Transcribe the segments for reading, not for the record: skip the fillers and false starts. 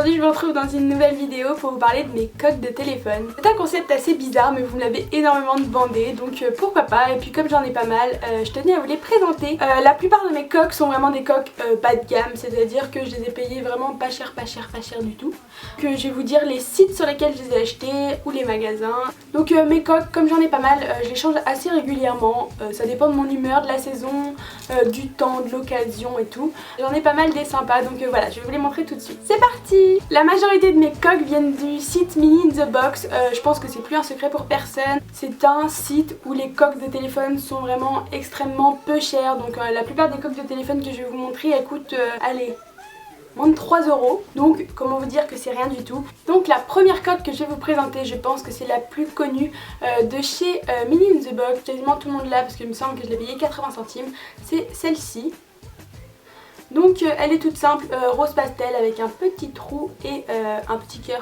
Aujourd'hui je vous retrouve dans une nouvelle vidéo pour vous parler de mes coques de téléphone. C'est un concept assez bizarre mais vous me l'avez énormément demandé donc pourquoi pas, et puis comme j'en ai pas mal, je tenais à vous les présenter. La plupart de mes coques sont vraiment des coques bas de gamme, c'est-à-dire que je les ai payées vraiment pas cher du tout. Que je vais vous dire les sites sur lesquels je les ai achetés ou les magasins. Donc mes coques, comme j'en ai pas mal, je les change assez régulièrement, ça dépend de mon humeur, de la saison, du temps, de l'occasion et tout. J'en ai pas mal des sympas donc voilà, je vais vous les montrer tout de suite. C'est parti! La majorité de mes coques viennent du site Mini in the Box. Je pense que c'est plus un secret pour personne. C'est un site où les coques de téléphone sont vraiment extrêmement peu chères. Donc la plupart des coques de téléphone que je vais vous montrer, elles coûtent, allez, moins de 3 €. Donc comment vous dire que c'est rien du tout. Donc la première coque que je vais vous présenter, je pense que c'est la plus connue de chez Mini in the Box. Quasiment tout le monde l'a parce qu'il me semble que je l'ai payé 80 centimes. C'est celle-ci. Donc elle est toute simple, rose pastel avec un petit trou et un petit cœur.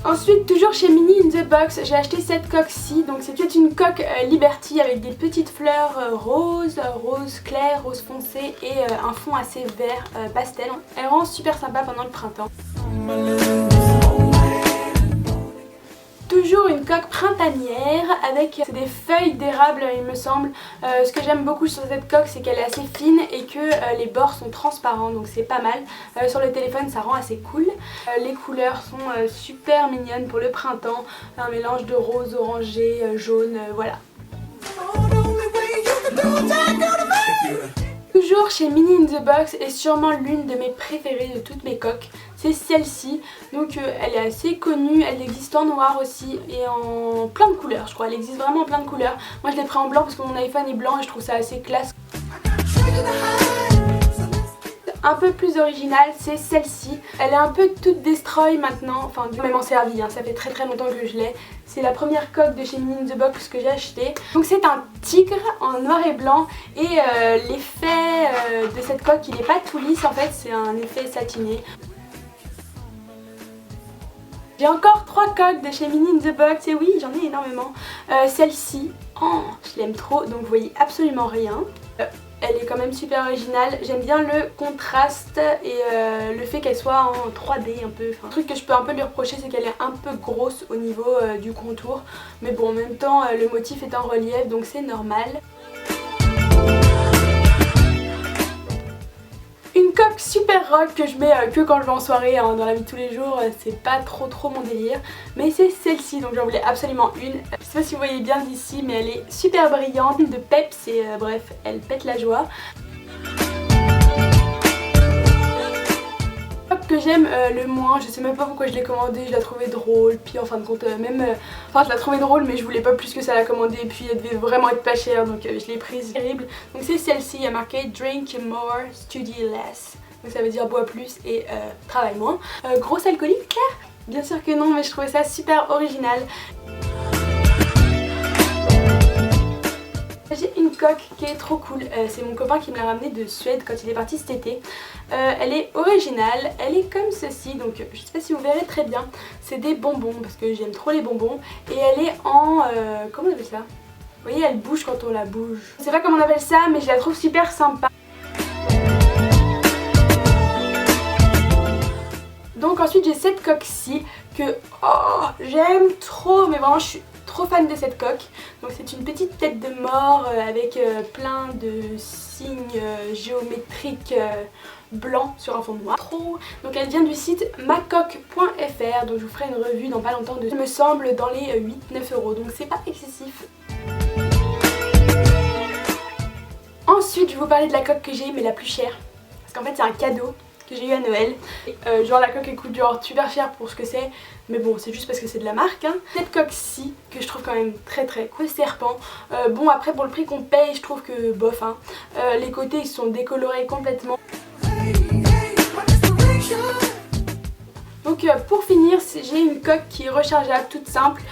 Ensuite, toujours chez Mini in the Box, j'ai acheté cette coque-ci. Donc c'était une coque Liberty avec des petites fleurs roses, rose clair, rose foncé et un fond assez vert pastel. Elle rend super sympa pendant le printemps. Toujours une coque printanière avec des feuilles d'érable il me semble. Ce que j'aime beaucoup sur cette coque, c'est qu'elle est assez fine et que les bords sont transparents, donc c'est pas mal. Sur le téléphone ça rend assez cool. Les couleurs sont super mignonnes pour le printemps, un mélange de rose, orangé, jaune, voilà. Toujours chez Mini in the Box est sûrement l'une de mes préférées de toutes mes coques, c'est celle-ci. Donc elle est assez connue, elle existe en noir aussi et en plein de couleurs je crois, elle existe vraiment en plein de couleurs. Moi je l'ai pris en blanc parce que mon iPhone est blanc et je trouve ça assez classe. Un peu plus originale, c'est celle-ci. Elle est un peu toute destroy maintenant, enfin je m'en servi, hein. Ça fait très longtemps que je l'ai. C'est la première coque de chez Mini in the Box que j'ai acheté. Donc c'est un tigre en noir et blanc et l'effet de cette coque il n'est pas tout lisse en fait, c'est un effet satiné. J'ai encore 3 coques de chez Mini in the Box et oui j'en ai énormément. Celle-ci, oh, je l'aime trop donc vous voyez absolument rien. Elle est quand même super originale, j'aime bien le contraste et le fait qu'elle soit en 3D un peu. Enfin, le truc que je peux un peu lui reprocher c'est qu'elle est un peu grosse au niveau du contour. Mais bon en même temps le motif est en relief donc c'est normal. Une coque super rock que je mets que quand je vais en soirée, hein, dans la vie de tous les jours, c'est pas trop mon délire. Mais c'est celle-ci, donc j'en voulais absolument une. Je sais pas si vous voyez bien d'ici mais elle est super brillante, de peps et bref, elle pète la joie. Que j'aime le moins, je sais même pas pourquoi je l'ai commandée, je la trouvais drôle, puis en fin de compte enfin je la trouvais drôle mais je voulais pas plus que ça la commander, puis elle devait vraiment être pas chère donc je l'ai prise, terrible. Donc c'est celle-ci, il y a marqué Drink More, Study Less, donc ça veut dire bois plus et travaille moins. Grosse alcoolique? Bien sûr que non, mais je trouvais ça super original. J'ai une coque qui est trop cool, c'est mon copain qui me l'a ramenée de Suède quand il est parti cet été. Elle est originale, elle est comme ceci, donc je sais pas si vous verrez très bien. C'est des bonbons parce que j'aime trop les bonbons. Et elle est en... comment on appelle ça? Vous voyez elle bouge quand on la bouge. Je sais pas comment on appelle ça mais je la trouve super sympa. Donc ensuite j'ai cette coque-ci que j'aime trop, mais vraiment je suis trop fan de cette coque. Donc c'est une petite tête de mort avec plein de signes géométriques blancs sur un fond noir. Donc elle vient du site macoque.fr, donc je vous ferai une revue dans pas longtemps. Il me semble dans les 8-9 €, donc c'est pas excessif. Ensuite je vais vous parler de la coque que j'ai mais la plus chère. Parce qu'en fait c'est un cadeau que j'ai eu à Noël. Et, genre la coque elle coûte genre super cher pour ce que c'est, mais bon c'est juste parce que c'est de la marque, hein. Cette coque-ci que je trouve quand même très cool serpent. Bon après pour le prix qu'on paye je trouve que bof, hein. Les côtés ils sont décolorés complètement. Donc pour finir j'ai une coque qui est rechargeable toute simple,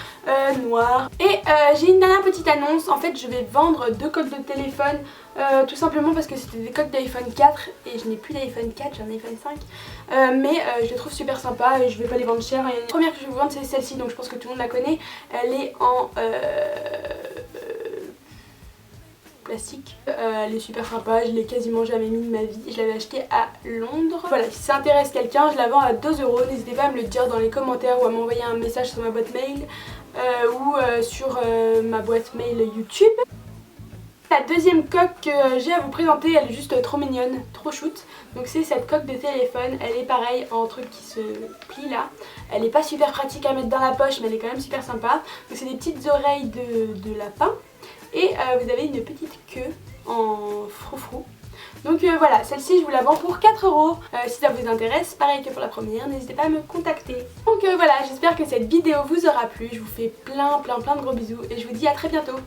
noire. Et j'ai une dernière petite annonce, en fait je vais vendre 2 coques de téléphone tout simplement parce que c'était des coques d'iPhone 4 et je n'ai plus d'iPhone 4, j'ai un iPhone 5. Mais je les trouve super sympas et je vais pas les vendre cher. Et la première que je vais vous vendre c'est celle-ci, donc je pense que tout le monde la connaît. Elle est en... plastique. Elle est super sympa, je l'ai quasiment jamais mis de ma vie. Je l'avais achetée à Londres. Voilà, si ça intéresse quelqu'un, je la vends à 2 €. N'hésitez pas à me le dire dans les commentaires ou à m'envoyer un message sur ma boîte mail ou sur ma boîte mail YouTube. La deuxième coque que j'ai à vous présenter, elle est juste trop mignonne, trop shoot. Donc c'est cette coque de téléphone, elle est pareil en truc qui se plie là. Elle est pas super pratique à mettre dans la poche mais elle est quand même super sympa. Donc c'est des petites oreilles de lapin et vous avez une petite queue en froufrou. Donc voilà, celle-ci je vous la vends pour 4 €. Si ça vous intéresse, pareil que pour la première, n'hésitez pas à me contacter. Donc voilà, j'espère que cette vidéo vous aura plu. Je vous fais plein de gros bisous et je vous dis à très bientôt.